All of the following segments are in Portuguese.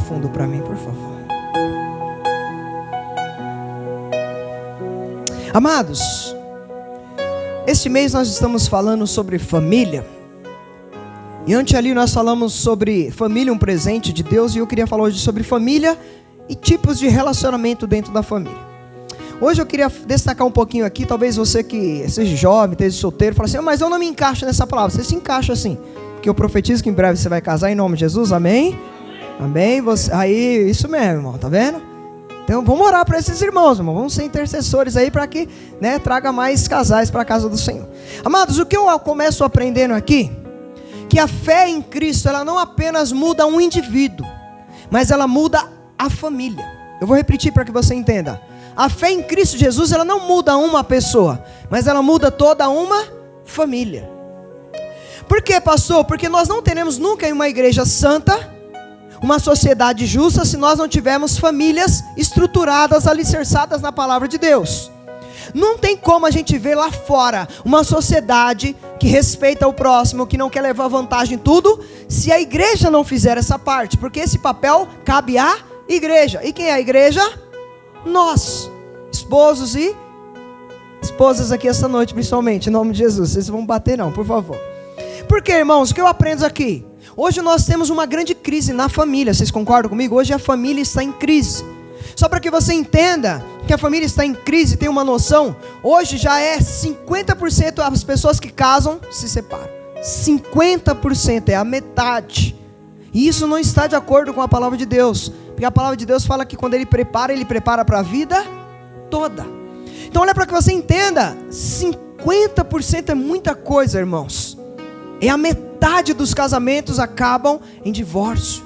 fundo para mim, por favor. Amados, este mês nós estamos falando sobre família. E antes ali nós falamos sobre família, um presente de Deus. E eu queria falar hoje sobre família e tipos de relacionamento dentro da família. Hoje eu queria destacar um pouquinho aqui. Talvez você que seja jovem, esteja solteiro, fale assim: mas eu não me encaixo nessa palavra. Você se encaixa assim, porque eu profetizo que em breve você vai casar em nome de Jesus, amém? Amém? Aí, isso mesmo, irmão, tá vendo? Então vamos orar para esses irmãos, irmão. Vamos ser intercessores aí para que, traga mais casais para a casa do Senhor. Amados, o que eu começo aprendendo aqui, que a fé em Cristo, ela não apenas muda um indivíduo, mas ela muda a família. Eu vou repetir para que você entenda. A fé em Cristo Jesus, ela não muda uma pessoa, mas ela muda toda uma família. Por quê, pastor? Porque nós não teremos nunca em uma igreja santa, uma sociedade justa, se nós não tivermos famílias estruturadas, alicerçadas na palavra de Deus. Não tem como a gente ver lá fora uma sociedade que respeita o próximo, que não quer levar vantagem em tudo, se a igreja não fizer essa parte, porque esse papel cabe à igreja. E quem é a igreja? Nós, esposos e esposas aqui esta noite, principalmente, em nome de Jesus. Vocês vão bater não, por favor. Porque, irmãos, o que eu aprendo aqui? Hoje nós temos uma grande crise na família. Vocês concordam comigo? Hoje a família está em crise. Só para que você entenda que a família está em crise, tem uma noção. Hoje já é 50% as pessoas que casam se separam. 50% é a metade. E isso não está de acordo com a palavra de Deus. Porque a palavra de Deus fala que quando Ele prepara para a vida toda. Então olha para que você entenda. 50% é muita coisa, irmãos. É a metade dos casamentos acabam em divórcio.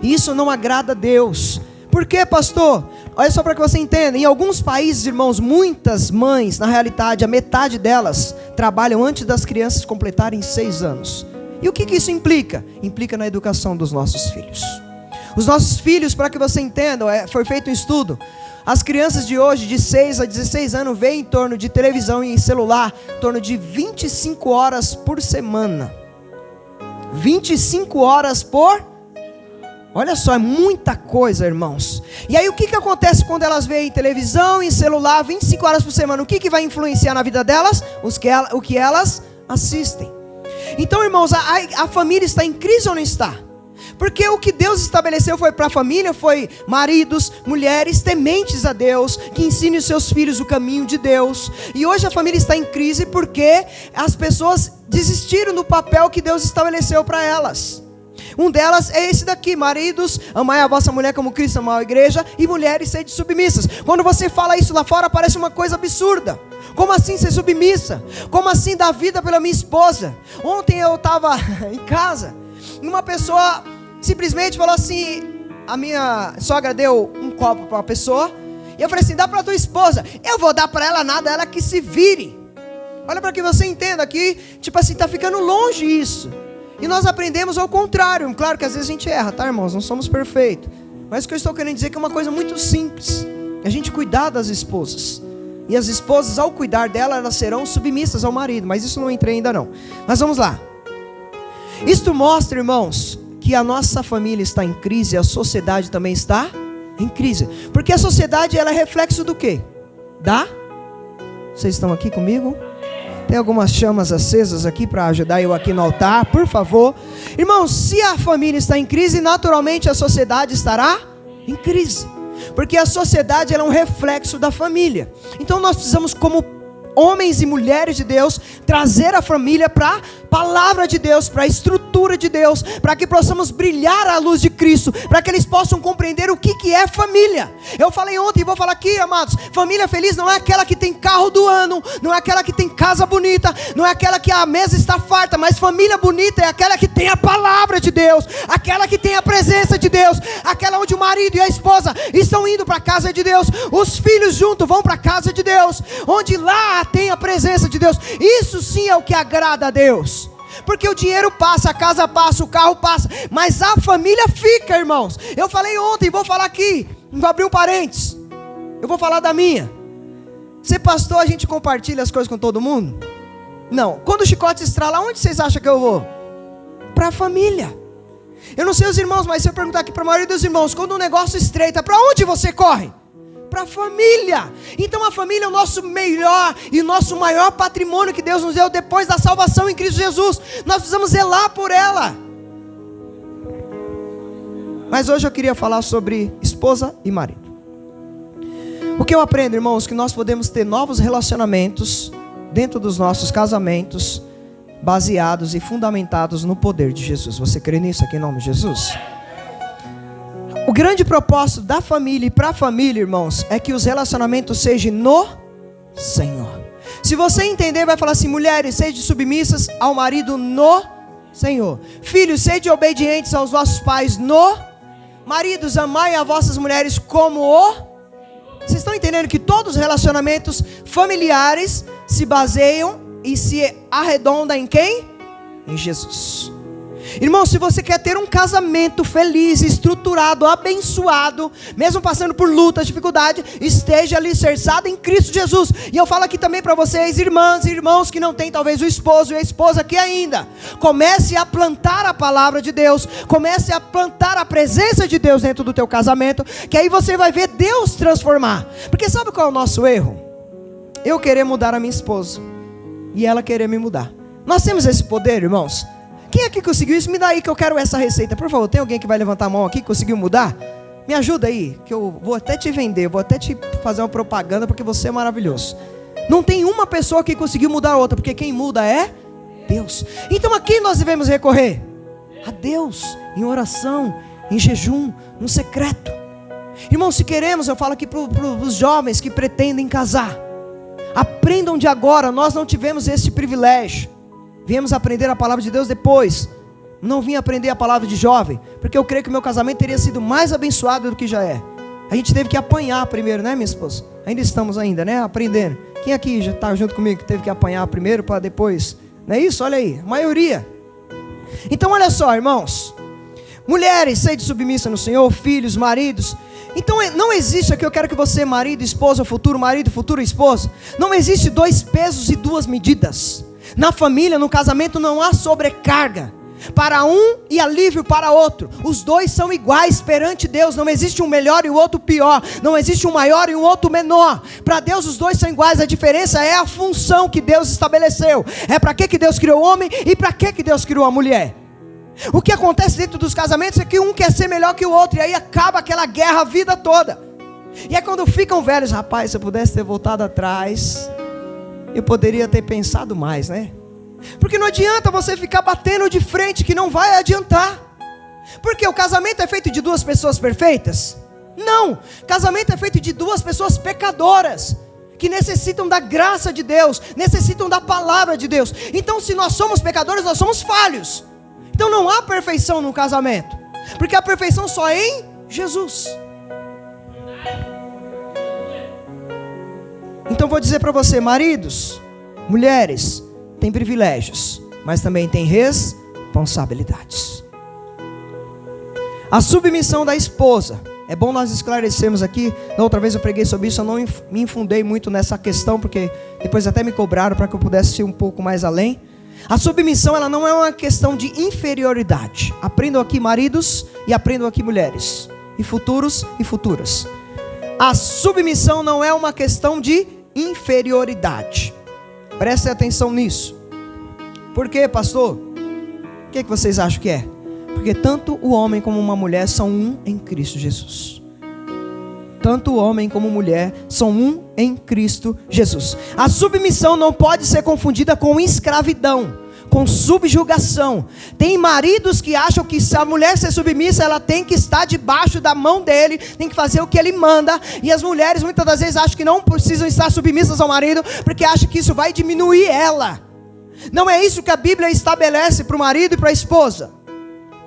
E isso não agrada a Deus. Por quê, pastor? Olha só para que você entenda. Em alguns países, irmãos, muitas mães, na realidade, a metade delas trabalham antes das crianças completarem 6 anos. E o que isso implica? Implica na educação dos nossos filhos. Os nossos filhos, para que você entenda, foi feito um estudo. As crianças de hoje, de 6 a 16 anos, veem em torno de televisão e celular, em torno de 25 horas por semana. 25 horas por... Olha só, é muita coisa, irmãos. E aí o que acontece quando elas veem televisão e celular 25 horas por semana? O que vai influenciar na vida delas? O que elas assistem. Então, irmãos, a família está em crise ou não está? Porque o que Deus estabeleceu foi para a família, foi maridos, mulheres tementes a Deus, que ensinem os seus filhos o caminho de Deus. E hoje a família está em crise porque as pessoas desistiram do papel que Deus estabeleceu para elas. Um delas é esse daqui: maridos, amai a vossa mulher como Cristo amou a igreja, e mulheres, sede submissas. Quando você fala isso lá fora, parece uma coisa absurda. Como assim ser submissa? Como assim dar vida pela minha esposa? Ontem eu estava em casa e uma pessoa simplesmente falou assim: a minha sogra deu um copo para uma pessoa, e eu falei assim: dá para tua esposa. Eu vou dar para ela nada, ela que se vire. Olha para que você entenda aqui, tipo assim, está ficando longe isso. E nós aprendemos ao contrário. Claro que às vezes a gente erra, tá, irmãos? Não somos perfeitos. Mas o que eu estou querendo dizer é que é uma coisa muito simples. A gente cuidar das esposas. E as esposas, ao cuidar dela, elas serão submissas ao marido. Mas isso não entrei ainda não. Mas vamos lá. Isto mostra, irmãos, que a nossa família está em crise. A sociedade também está em crise. Porque a sociedade, ela é reflexo do quê? Vocês estão aqui comigo? Tem algumas chamas acesas aqui para ajudar eu aqui no altar, por favor. Irmãos, se a família está em crise, naturalmente a sociedade estará em crise. Porque a sociedade, ela é um reflexo da família. Então nós precisamos, como homens e mulheres de Deus, trazer a família para a palavra de Deus, para a estrutura de Deus, para que possamos brilhar a luz de Cristo, para que eles possam compreender o que é família. Eu falei ontem e vou falar aqui, amados: família feliz não é aquela que tem carro do ano, não é aquela que tem casa bonita, não é aquela que a mesa está farta, mas família bonita é aquela que tem a palavra de Deus, aquela que tem a presença de Deus, aquela onde o marido e a esposa estão indo para a casa de Deus, os filhos juntos vão para a casa de Deus, onde lá tem a presença de Deus. Isso sim é o que agrada a Deus. Porque o dinheiro passa, a casa passa, o carro passa, mas a família fica, irmãos. Eu falei ontem, vou falar aqui, vou abrir um parênteses. Eu vou falar da minha. Ser pastor, a gente compartilha as coisas com todo mundo? Não. Quando o chicote estrala, onde vocês acham que eu vou? Para a família. Eu não sei os irmãos, mas se eu perguntar aqui para a maioria dos irmãos, quando um negócio estreita, para onde você corre? Para a família. Então a família é o nosso melhor e o nosso maior patrimônio que Deus nos deu depois da salvação em Cristo Jesus. Nós precisamos zelar por ela. Mas hoje eu queria falar sobre esposa e marido. O que eu aprendo, irmãos, que nós podemos ter novos relacionamentos dentro dos nossos casamentos, baseados e fundamentados no poder de Jesus. Você crê nisso aqui em nome de Jesus? O grande propósito da família e para a família, irmãos, é que os relacionamentos sejam no Senhor. Se você entender, vai falar assim: mulheres, sejam submissas ao marido no Senhor. Filhos, sejam obedientes aos vossos pais no. Maridos, amai as vossas mulheres como o. Vocês estão entendendo que todos os relacionamentos familiares se baseiam e se arredondam em quem? Em Jesus. Irmão, se você quer ter um casamento feliz, estruturado, abençoado, mesmo passando por lutas, dificuldade, esteja alicerçado em Cristo Jesus. E eu falo aqui também para vocês, irmãs e irmãos que não têm talvez o esposo e a esposa aqui ainda, comece a plantar a palavra de Deus, comece a plantar a presença de Deus dentro do teu casamento, que aí você vai ver Deus transformar. Porque sabe qual é o nosso erro? Eu querer mudar a minha esposa e ela querer me mudar. Nós temos esse poder, irmãos? Quem aqui conseguiu isso? Me dá aí que eu quero essa receita. Por favor, tem alguém que vai levantar a mão aqui que conseguiu mudar? Me ajuda aí, que eu vou até te vender, vou até te fazer uma propaganda, porque você é maravilhoso. Não tem uma pessoa que conseguiu mudar a outra, porque quem muda é Deus. Então a quem nós devemos recorrer? A Deus, em oração, em jejum, no secreto. Irmãos, se queremos, eu falo aqui para os jovens que pretendem casar, aprendam de agora. Nós não tivemos esse privilégio. Viemos aprender a palavra de Deus depois. Não vim aprender a palavra de jovem, porque eu creio que o meu casamento teria sido mais abençoado do que já é. A gente teve que apanhar primeiro, né, minha esposa? Ainda estamos ainda, né, aprendendo. Quem aqui já está junto comigo que teve que apanhar primeiro para depois? Não é isso? Olha aí, a maioria. Então olha só, irmãos. Mulheres, sede submissa no Senhor, filhos, maridos. Então não existe aqui, eu quero que você, marido, esposa, futuro marido, futura esposa, não existe dois pesos e duas medidas. Na família, no casamento, não há sobrecarga para um e alívio para outro. Os dois são iguais perante Deus. Não existe um melhor e o outro pior. Não existe um maior e um outro menor. Para Deus os dois são iguais. A diferença é a função que Deus estabeleceu. É para que Deus criou o homem e para que Deus criou a mulher. O que acontece dentro dos casamentos é que um quer ser melhor que o outro, e aí acaba aquela guerra a vida toda. E é quando ficam velhos: rapaz, se eu pudesse ter voltado atrás, eu poderia ter pensado mais, né? Porque não adianta você ficar batendo de frente, que não vai adiantar. Porque o casamento é feito de duas pessoas perfeitas? Não, casamento é feito de duas pessoas pecadoras, que necessitam da graça de Deus, necessitam da palavra de Deus. Então se nós somos pecadores, nós somos falhos. Então não há perfeição no casamento, porque a perfeição só é em Jesus. Então vou dizer para você, maridos, mulheres, tem privilégios, mas também tem responsabilidades. A submissão da esposa, é bom nós esclarecermos aqui. Da outra vez eu preguei sobre isso, eu não me infundei muito nessa questão, porque depois até me cobraram para que eu pudesse ir um pouco mais além. A submissão, ela não é uma questão de inferioridade. Aprendam aqui, maridos, e aprendam aqui, mulheres, e futuros e futuras. A submissão não é uma questão de inferioridade. Prestem atenção nisso. Por quê, pastor? O que vocês acham que é? Porque tanto o homem como uma mulher são um em Cristo Jesus. Tanto o homem como a mulher são um em Cristo Jesus. A submissão não pode ser confundida com escravidão, com subjugação. Tem maridos que acham que se a mulher ser submissa, ela tem que estar debaixo da mão dele, tem que fazer o que ele manda. E as mulheres muitas das vezes acham que não precisam estar submissas ao marido, porque acham que isso vai diminuir ela. Não é isso que a Bíblia estabelece para o marido e para a esposa.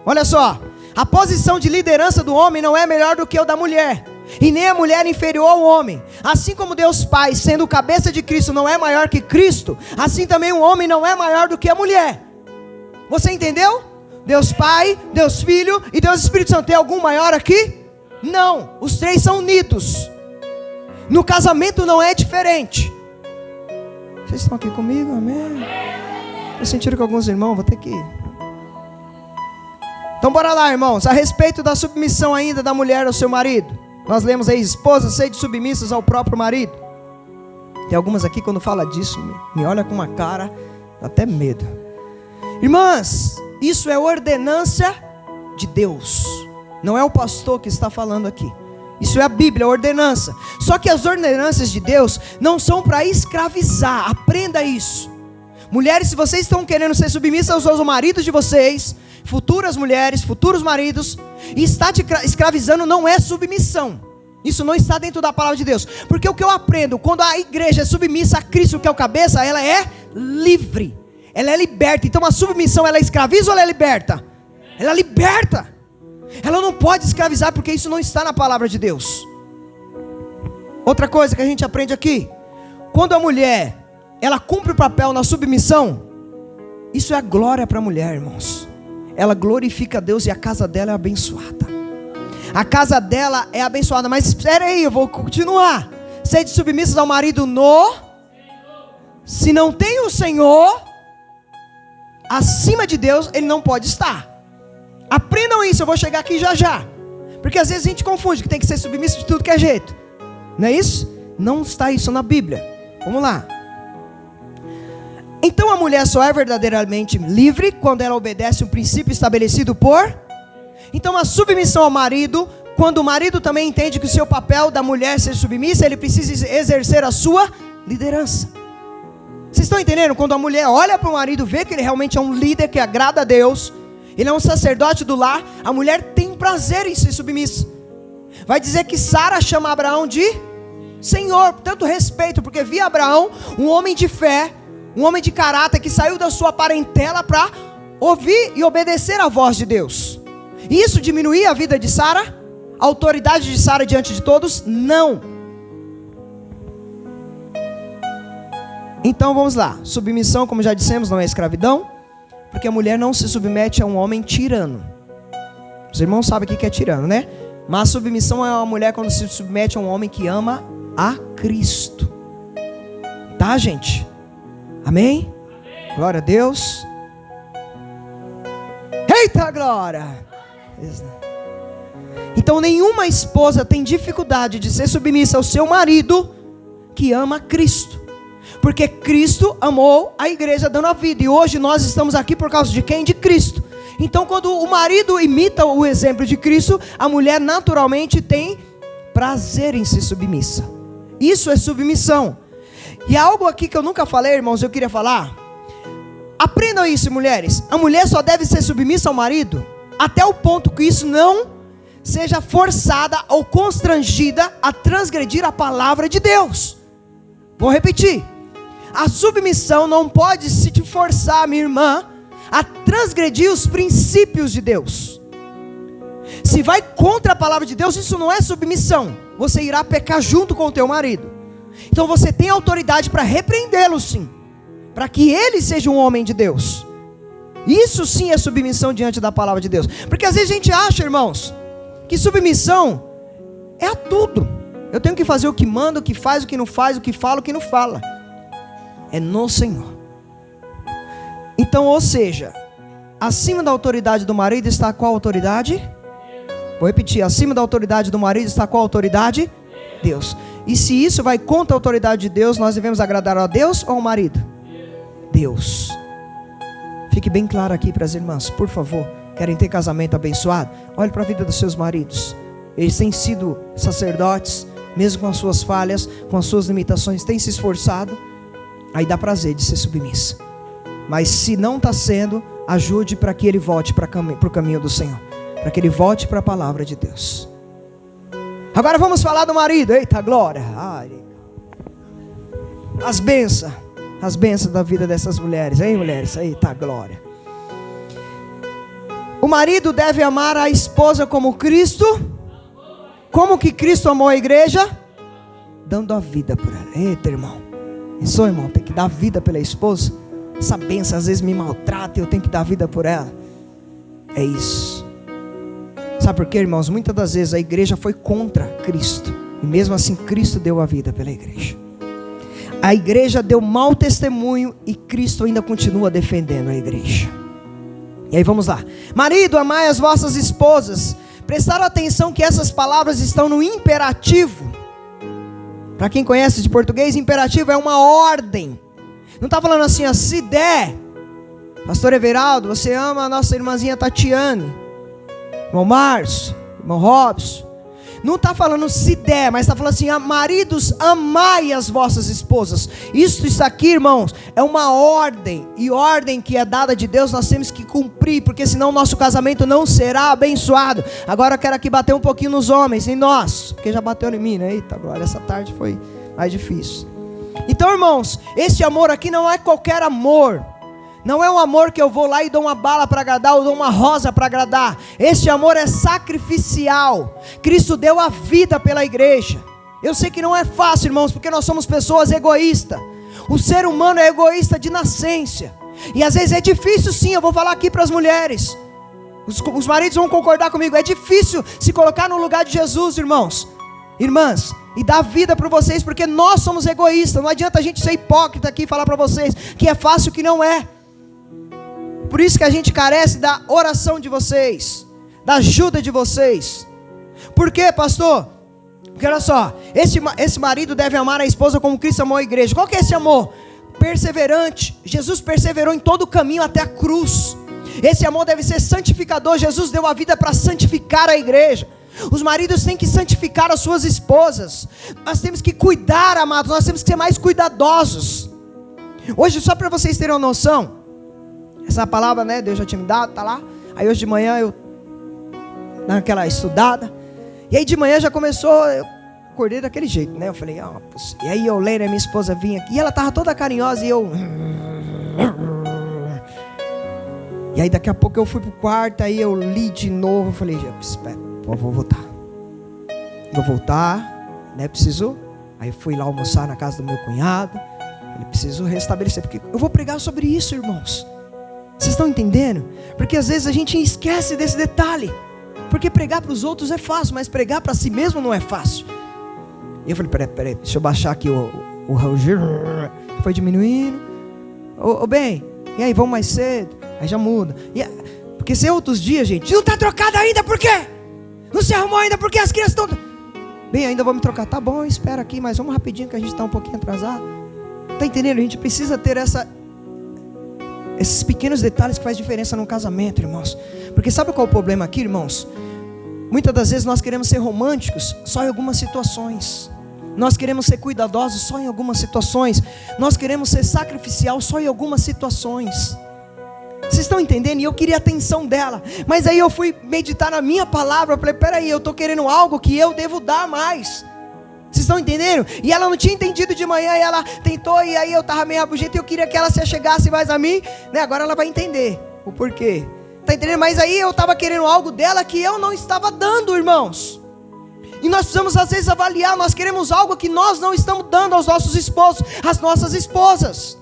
Olha só, a posição de liderança do homem não é melhor do que o da mulher, e nem a mulher inferior ao homem. Assim como Deus Pai, sendo o cabeça de Cristo, não é maior que Cristo, assim também o homem não é maior do que a mulher. Você entendeu? Deus Pai, Deus Filho e Deus Espírito Santo. Tem algum maior aqui? Não, os três são unidos. No casamento não é diferente. Vocês estão aqui comigo? Amém? Eu senti que alguns irmãos vão ter que... Então bora lá, irmãos, a respeito da submissão ainda da mulher ao seu marido. Nós lemos aí, esposas sede submissas ao próprio marido. Tem algumas aqui quando fala disso, me olha com uma cara, dá até medo. Irmãs, isso é ordenância de Deus. Não é o pastor que está falando aqui. Isso é a Bíblia, a ordenança. Só que as ordenanças de Deus não são para escravizar. Aprenda isso. Mulheres, se vocês estão querendo ser submissas aos maridos de vocês, futuras mulheres, futuros maridos, e está te escravizando, não é submissão. Isso não está dentro da palavra de Deus. Porque o que eu aprendo, quando a igreja é submissa a Cristo, que é o cabeça, ela é livre. Ela é liberta. Então a submissão, ela escraviza ou ela é liberta? Ela liberta. Ela não pode escravizar, porque isso não está na palavra de Deus. Outra coisa que a gente aprende aqui, quando a mulher, ela cumpre o papel na submissão, isso é a glória para a mulher, irmãos. Ela glorifica a Deus e a casa dela é abençoada. A casa dela é abençoada. Mas espera aí, eu vou continuar. Sede submissas ao marido no... Se não tem o Senhor acima de Deus, ele não pode estar. Aprendam isso, eu vou chegar aqui já já. Porque às vezes a gente confunde que tem que ser submisso de tudo que é jeito. Não é isso? Não está isso na Bíblia. Vamos lá. Então a mulher só é verdadeiramente livre quando ela obedece um princípio estabelecido por... Então a submissão ao marido, quando o marido também entende que o seu papel da mulher ser submissa, ele precisa exercer a sua liderança. Vocês estão entendendo? Quando a mulher olha para o marido, vê que ele realmente é um líder que agrada a Deus, ele é um sacerdote do lar, a mulher tem prazer em ser submissa. Vai dizer que Sara chama Abraão de Senhor, tanto respeito, porque via Abraão um homem de fé, um homem de caráter que saiu da sua parentela para ouvir e obedecer a voz de Deus. E isso diminuía a vida de Sara? A autoridade de Sara diante de todos? Não. Então vamos lá. Submissão, como já dissemos, não é escravidão, porque a mulher não se submete a um homem tirano. Os irmãos sabem o que é tirano, né? Mas a submissão é uma mulher quando se submete a um homem que ama a Cristo. Tá, gente? Amém? Amém. Glória a Deus. Eita glória! Então nenhuma esposa tem dificuldade de ser submissa ao seu marido que ama Cristo. Porque Cristo amou a igreja dando a vida. E hoje nós estamos aqui por causa de quem? De Cristo. Então quando o marido imita o exemplo de Cristo, a mulher naturalmente tem prazer em ser submissa. Isso é submissão. E algo aqui que eu nunca falei, irmãos, eu queria falar. Aprendam isso, mulheres. A mulher só deve ser submissa ao marido até o ponto que isso não seja forçada ou constrangida a transgredir a palavra de Deus. Vou repetir. A submissão não pode se te forçar, minha irmã, a transgredir os princípios de Deus. Se vai contra a palavra de Deus, isso não é submissão. Você irá pecar junto com o teu marido. Então você tem autoridade para repreendê-lo, sim, para que ele seja um homem de Deus. Isso sim é submissão diante da palavra de Deus. Porque às vezes a gente acha, irmãos, que submissão é a tudo. Eu tenho que fazer o que manda, o que faz, o que não faz, o que fala, o que não fala. É no Senhor. Então, ou seja, acima da autoridade do marido está qual autoridade? Vou repetir, acima da autoridade do marido está qual autoridade? Deus. E se isso vai contra a autoridade de Deus, nós devemos agradar a Deus ou ao marido? Deus. Fique bem claro aqui para as irmãs, por favor. Querem ter casamento abençoado? Olhe para a vida dos seus maridos. Eles têm sido sacerdotes, mesmo com as suas falhas, com as suas limitações, têm se esforçado. Aí dá prazer de ser submissa. Mas se não está sendo, ajude para que ele volte para o caminho do Senhor, para que ele volte para a palavra de Deus. Agora vamos falar do marido. Eita glória. Ai. As bênçãos da vida dessas mulheres, hein, mulheres? Eita glória. O marido deve amar a esposa como Cristo. Como que Cristo amou a igreja? Dando a vida por ela. Eita, irmão. Isso, irmão, tem que dar vida pela esposa. Essa bênção às vezes me maltrata e eu tenho que dar vida por ela. É isso. Sabe por quê, irmãos? Muitas das vezes a igreja foi contra Cristo. E mesmo assim Cristo deu a vida pela igreja. A igreja deu mau testemunho e Cristo ainda continua defendendo a igreja. E aí vamos lá. Marido, amai as vossas esposas. Prestaram atenção que essas palavras estão no imperativo. Para quem conhece de português, imperativo é uma ordem. Não está falando assim, ó, se der. Pastor Everaldo, você ama a nossa irmãzinha Tatiane, irmão Márcio, irmão Robson. Não está falando se der, mas está falando assim, maridos, amai as vossas esposas. Isso aqui, irmãos, é uma ordem. E ordem que é dada de Deus, nós temos que cumprir, porque senão o nosso casamento não será abençoado. Agora eu quero aqui bater um pouquinho nos homens, em nós, porque já bateu em mim, né? Eita, glória, essa tarde foi mais difícil. Então, irmãos, esse amor aqui não é qualquer amor. Não é um amor que eu vou lá e dou uma bala para agradar, ou dou uma rosa para agradar. Este amor é sacrificial. Cristo deu a vida pela igreja. Eu sei que não é fácil, irmãos, porque nós somos pessoas egoístas. O ser humano é egoísta de nascença. E às vezes é difícil sim, eu vou falar aqui para as mulheres. Os maridos vão concordar comigo. É difícil se colocar no lugar de Jesus, irmãos. Irmãs, e dar vida para vocês, porque nós somos egoístas. Não adianta a gente ser hipócrita aqui e falar para vocês que é fácil, que não é. Por isso que a gente carece da oração de vocês, da ajuda de vocês. Por quê, pastor? Porque olha só, esse marido deve amar a esposa como Cristo amou a igreja. Qual que é esse amor? Perseverante. Jesus perseverou em todo o caminho até a cruz. Esse amor deve ser santificador. Jesus deu a vida para santificar a igreja. Os maridos têm que santificar as suas esposas. Nós temos que cuidar, amados. Nós temos que ser mais cuidadosos. Hoje, só para vocês terem uma noção, essa palavra, né, Deus já tinha me dado, tá lá. Aí hoje de manhã eu dando aquela estudada. E aí de manhã já começou, eu acordei daquele jeito, né? Eu falei, e aí eu leio, minha esposa vinha aqui, e ela tava toda carinhosa, e eu... E aí daqui a pouco eu fui pro quarto, aí eu li de novo, eu falei, espera, vou voltar. Vou voltar, né, preciso... Aí eu fui lá almoçar na casa do meu cunhado, ele precisou restabelecer, porque eu vou pregar sobre isso, irmãos. Vocês estão entendendo? Porque às vezes a gente esquece desse detalhe. Porque pregar para os outros é fácil, mas pregar para si mesmo não é fácil. E eu falei, peraí, deixa eu baixar aqui o Roger. Foi diminuindo. Bem, e aí, vamos mais cedo? Aí já muda. Porque se é outros dias, gente, não está trocado ainda, por quê? Não se arrumou ainda, porque as crianças estão... Bem, ainda vou me trocar. Tá bom, espera aqui, mas vamos rapidinho que a gente está um pouquinho atrasado. Está entendendo? A gente precisa ter esses pequenos detalhes que fazem diferença num casamento, irmãos. Porque sabe qual é o problema aqui, irmãos? Muitas das vezes nós queremos ser românticos só em algumas situações. Nós queremos ser cuidadosos só em algumas situações. Nós queremos ser sacrificial só em algumas situações. Vocês estão entendendo? E eu queria a atenção dela. Mas aí eu fui meditar na minha palavra. Eu falei, peraí, eu estou querendo algo que eu devo dar mais. Vocês estão entendendo? E ela não tinha entendido de manhã, e ela tentou, e aí eu estava meio rabugento, e eu queria que ela se achegasse mais a mim, né? Agora ela vai entender o porquê. Está entendendo? Mas aí eu estava querendo algo dela que eu não estava dando, irmãos. E nós precisamos às vezes avaliar, nós queremos algo que nós não estamos dando aos nossos esposos, às nossas esposas.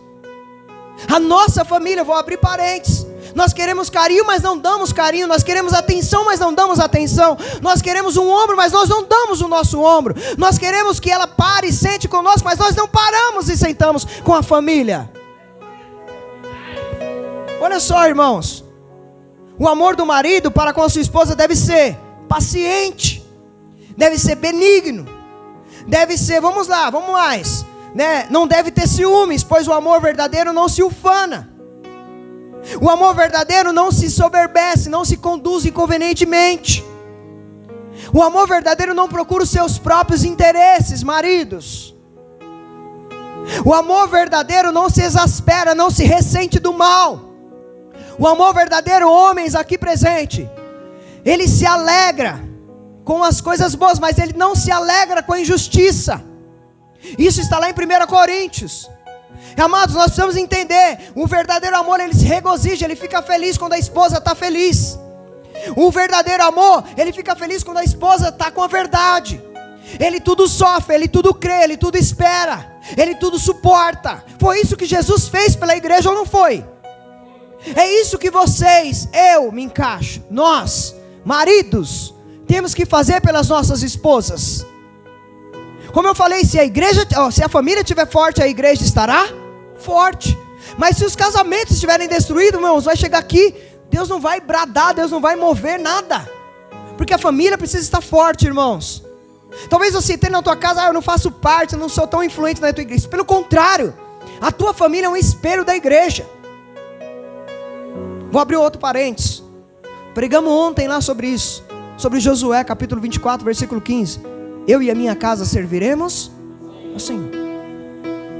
A nossa família, vou abrir parênteses. Nós queremos carinho, mas não damos carinho. Nós queremos atenção, mas não damos atenção. Nós queremos um ombro, mas nós não damos o nosso ombro. Nós queremos que ela pare e sente conosco, mas nós não paramos e sentamos com a família. Olha só, irmãos. O amor do marido para com a sua esposa deve ser paciente, deve ser benigno, deve ser, vamos mais, né? Não deve ter ciúmes, pois o amor verdadeiro não se ufana. O amor verdadeiro não se soberbece, não se conduz inconvenientemente. O amor verdadeiro não procura os seus próprios interesses, maridos. O amor verdadeiro não se exaspera, não se ressente do mal. O amor verdadeiro, homens aqui presente, ele se alegra com as coisas boas, mas ele não se alegra com a injustiça. Isso está lá em 1 Coríntios. Amados, nós precisamos entender, o verdadeiro amor, ele se regozija, ele fica feliz quando a esposa está feliz. O verdadeiro amor, ele fica feliz quando a esposa está com a verdade. Ele tudo sofre, ele tudo crê, ele tudo espera, ele tudo suporta. Foi isso que Jesus fez pela igreja ou não foi? É isso que vocês, eu me encaixo, nós, maridos, temos que fazer pelas nossas esposas. Como eu falei, se a família estiver forte, a igreja estará forte. Mas se os casamentos estiverem destruídos, irmãos, vai chegar aqui, Deus não vai bradar, Deus não vai mover nada. Porque a família precisa estar forte, irmãos. Talvez você tenha na tua casa, eu não faço parte, eu não sou tão influente na tua igreja. Pelo contrário, a tua família é um espelho da igreja. Vou abrir outro parênteses. Pregamos ontem lá sobre isso. Sobre Josué, capítulo 24, versículo 15. Eu e a minha casa serviremos ao Senhor.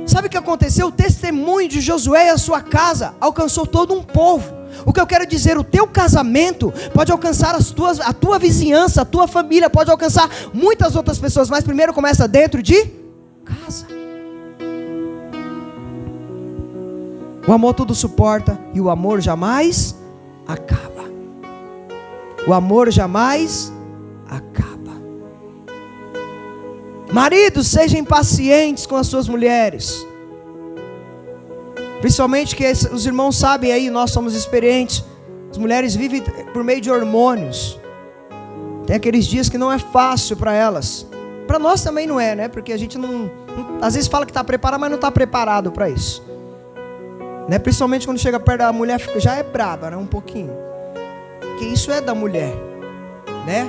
Sabe o que aconteceu? O testemunho de Josué e a sua casa alcançou todo um povo. O que eu quero dizer, o teu casamento pode alcançar a tua vizinhança, a tua família, pode alcançar muitas outras pessoas, mas primeiro começa dentro de casa. O amor tudo suporta e o amor jamais acaba. O amor jamais acaba. Maridos, sejam pacientes com as suas mulheres. Principalmente que os irmãos sabem aí, nós somos experientes. As mulheres vivem por meio de hormônios. Tem aqueles dias que não é fácil para elas. Para nós também não é, né? Porque a gente não às vezes fala que está preparado, mas não está preparado para isso, né? Principalmente quando chega perto da mulher, já é braba, né? Um pouquinho. Porque isso é da mulher, né?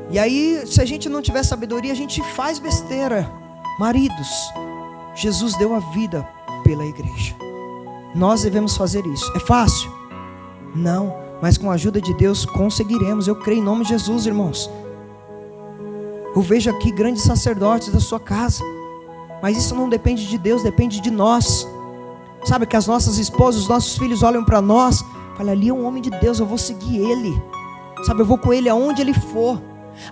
E aí, se a gente não tiver sabedoria, a gente faz besteira. Maridos, Jesus deu a vida pela igreja. Nós devemos fazer isso. É fácil? Não, mas com a ajuda de Deus conseguiremos. Eu creio em nome de Jesus, irmãos. Eu vejo aqui grandes sacerdotes da sua casa, mas isso não depende de Deus, depende de nós. Sabe que as nossas esposas, os nossos filhos olham para nós, falam, ali é um homem de Deus, eu vou seguir ele. Sabe, eu vou com ele aonde ele for.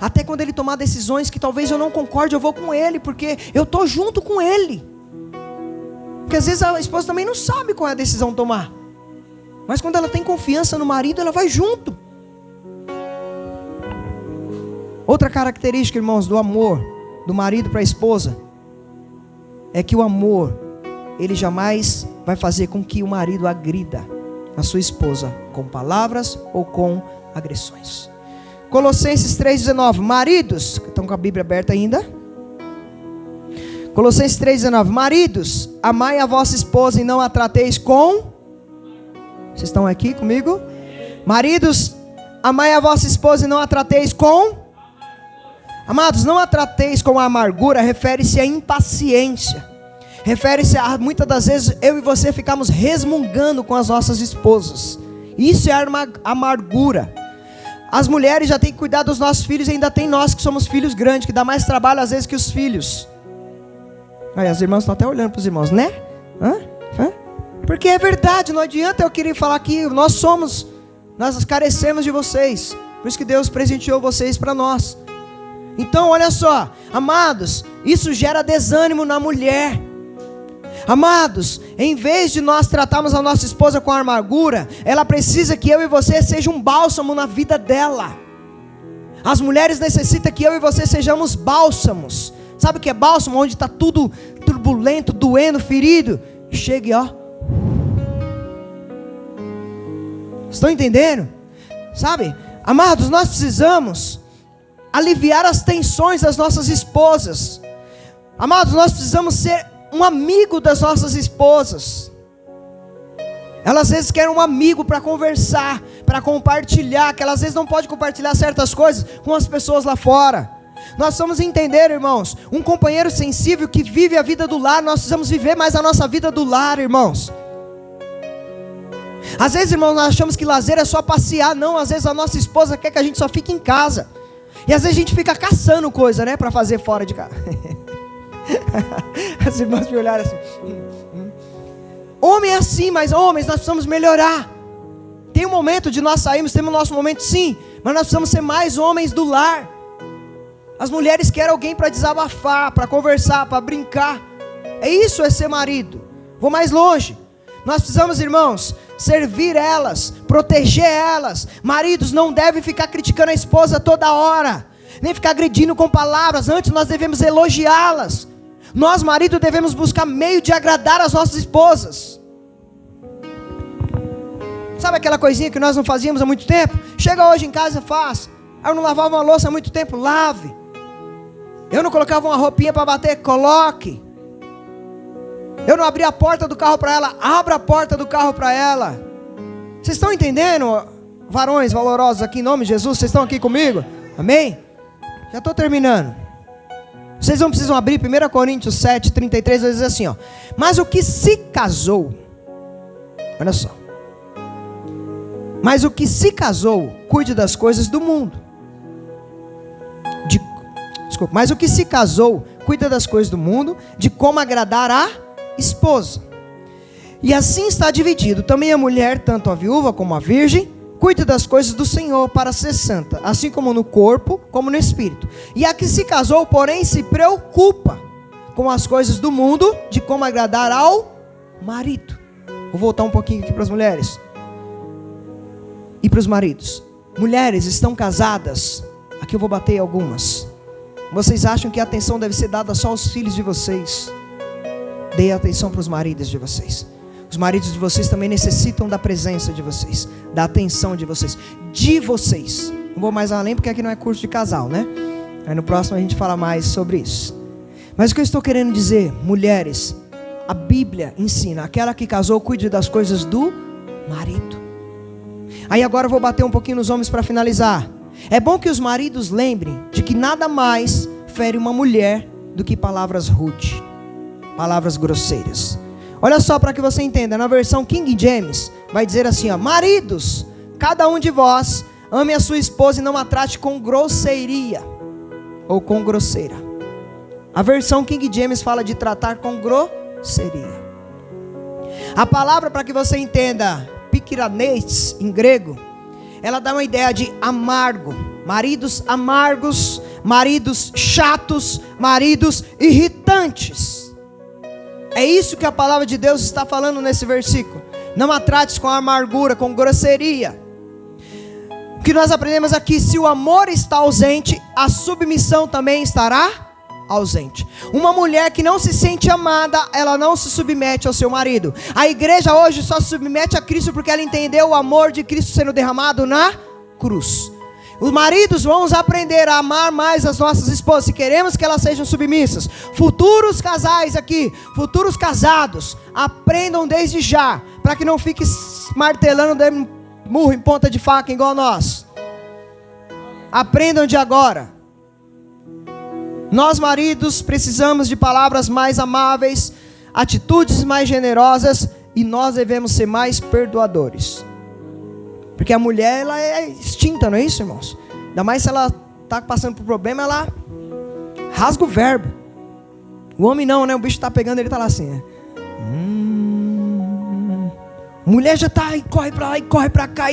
Até quando ele tomar decisões que talvez eu não concorde, eu vou com ele, porque eu estou junto com ele. Porque às vezes a esposa também não sabe qual é a decisão tomar, mas quando ela tem confiança no marido, ela vai junto. Outra característica, irmãos, do amor do marido para a esposa é que o amor, ele jamais vai fazer com que o marido agrida a sua esposa com palavras ou com agressões. Colossenses 3,19. Maridos, estão com a Bíblia aberta ainda? Colossenses 3,19. Maridos, amai a vossa esposa e não a trateis com... Vocês estão aqui comigo? Maridos, amai a vossa esposa e não a trateis com... Amados, não a trateis com a amargura, refere-se à impaciência. Refere-se a, muitas das vezes, eu e você ficamos resmungando com as nossas esposas. Isso é amargura. As mulheres já têm que cuidar dos nossos filhos, e ainda tem nós que somos filhos grandes, que dá mais trabalho às vezes que os filhos. Aí as irmãs estão até olhando para os irmãos, né? Porque é verdade, não adianta eu querer falar que nós carecemos de vocês. Por isso que Deus presenteou vocês para nós. Então olha só, amados, isso gera desânimo na mulher. Amados, em vez de nós tratarmos a nossa esposa com amargura, ela precisa que eu e você seja um bálsamo na vida dela. As mulheres necessitam que eu e você sejamos bálsamos. Sabe o que é bálsamo? Onde está tudo turbulento, doendo, ferido. Chegue, ó. Estão entendendo? Sabe? Amados, nós precisamos aliviar as tensões das nossas esposas. Amados, nós precisamos ser um amigo das nossas esposas. Elas às vezes querem um amigo para conversar, para compartilhar, que elas às vezes não podem compartilhar certas coisas com as pessoas lá fora. Nós precisamos entender, irmãos, um companheiro sensível que vive a vida do lar, nós precisamos viver mais a nossa vida do lar, irmãos. Às vezes, irmãos, nós achamos que lazer é só passear. Não, às vezes a nossa esposa quer que a gente só fique em casa. E às vezes a gente fica caçando coisa, né, para fazer fora de casa. As irmãs me olharam assim. Homem é assim, mas homens, nós precisamos melhorar. Tem um momento de nós sairmos, temos o nosso momento sim, mas nós precisamos ser mais homens do lar. As mulheres querem alguém para desabafar, para conversar, para brincar. Isso é ser marido. Vou mais longe. Nós precisamos, irmãos, servir elas, proteger elas. Maridos não devem ficar criticando a esposa toda hora, nem ficar agredindo com palavras. Antes nós devemos elogiá-las. Nós, maridos, devemos buscar meio de agradar as nossas esposas. Sabe aquela coisinha que nós não fazíamos há muito tempo? Chega hoje em casa e faz. Eu não lavava uma louça há muito tempo, lave. Eu não colocava uma roupinha para bater, coloque. Eu não abria a porta do carro para ela, abra a porta do carro para ela. Vocês estão entendendo, varões valorosos aqui em nome de Jesus? Vocês estão aqui comigo? Amém? Já estou terminando. Vocês não precisam abrir 1 Coríntios 7, 33, vai dizer assim, ó. Mas o que se casou, olha só. Mas o que se casou, cuide das coisas do mundo. Mas o que se casou, cuida das coisas do mundo, de como agradar a esposa. E assim está dividido. Também a mulher, tanto a viúva como a virgem, cuida das coisas do Senhor para ser santa, assim como no corpo, como no espírito. E a que se casou, porém, se preocupa com as coisas do mundo, de como agradar ao marido. Vou voltar um pouquinho aqui para as mulheres. E para os maridos. Mulheres estão casadas. Aqui eu vou bater em algumas. Vocês acham que a atenção deve ser dada só aos filhos de vocês? Dê atenção para os maridos de vocês. Os maridos de vocês também necessitam da presença de vocês, da atenção de vocês. Não vou mais além porque aqui não é curso de casal, né? Aí no próximo a gente fala mais sobre isso. Mas o que eu estou querendo dizer, mulheres, a Bíblia ensina, aquela que casou, cuide das coisas do marido. Aí agora eu vou bater um pouquinho nos homens para finalizar. É bom que os maridos lembrem de que nada mais fere uma mulher do que palavras rude, palavras grosseiras. Olha só para que você entenda, na versão King James, vai dizer assim, ó, maridos, cada um de vós ame a sua esposa e não a trate com grosseiria, ou com grosseira. A versão King James fala de tratar com grosseria. A palavra, para que você entenda, pikiranês, em grego, ela dá uma ideia de amargo, maridos amargos, maridos chatos, maridos irritantes. É isso que a palavra de Deus está falando nesse versículo. Não a trates com amargura, com grosseria. O que nós aprendemos aqui, se o amor está ausente, a submissão também estará ausente. Uma mulher que não se sente amada, ela não se submete ao seu marido. A igreja hoje só se submete a Cristo porque ela entendeu o amor de Cristo sendo derramado na cruz. Os maridos, vamos aprender a amar mais as nossas esposas, se queremos que elas sejam submissas. Futuros casais aqui, futuros casados, aprendam desde já, para que não fique martelando dando murro em ponta de faca igual nós. Aprendam de agora. Nós maridos precisamos de palavras mais amáveis, atitudes mais generosas, e nós devemos ser mais perdoadores. Porque a mulher, ela é extinta, não é isso, irmãos? Ainda mais se ela está passando por problema, ela rasga o verbo. O homem não, né? O bicho está pegando, ele está lá assim, né? Mulher já está, e corre para lá, e corre para cá.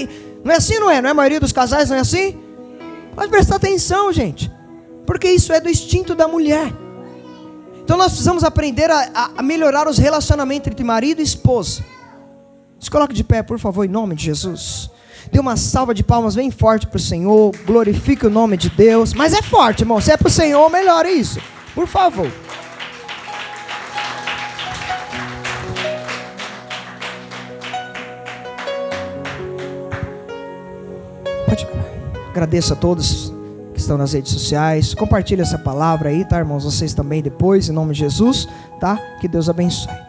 Não é assim, não é? Não é a maioria dos casais, não é assim? Pode prestar atenção, gente. Porque isso é do instinto da mulher. Então nós precisamos aprender a melhorar os relacionamentos entre marido e esposa. Se coloque de pé, por favor, em nome de Jesus. Dê uma salva de palmas bem forte para o Senhor. Glorifique o nome de Deus. Mas é forte, irmão. Se é para o Senhor, melhore isso. Por favor. Pode. Agradeço a todos que estão nas redes sociais. Compartilhe essa palavra aí, tá, irmãos? Vocês também depois, em nome de Jesus, tá? Que Deus abençoe.